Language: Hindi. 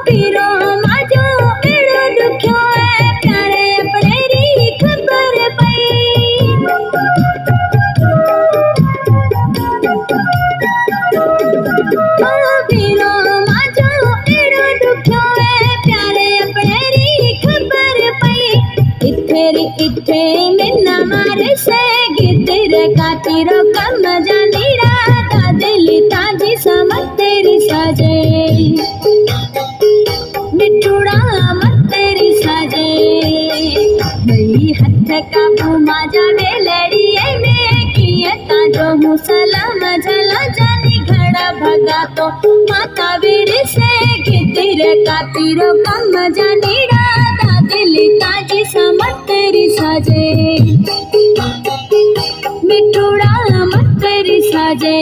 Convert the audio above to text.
बीरो माजो एड़ो दुख्यो है प्यारे अपने री खबर पई। बीरो माजो एड़ो दुख्यो है प्यारे अपने री खबर पई। इथे मिन्ना मारे से गितर कातिरो कम जानीड़ा ता दिल ताजी समझ तेरी साजे। मिठुड़ा मत तेरी साजे भई हथ काबू माजा वेलड़िए में किए ताजो हूँ सलाम झला जानी घड़ा भगा तो माता वीर से गितिर कातिरो कम जानीड़ा ता दिल ताजी समझ तेरी साजे। मिठुड़ा मत तेरी साजे।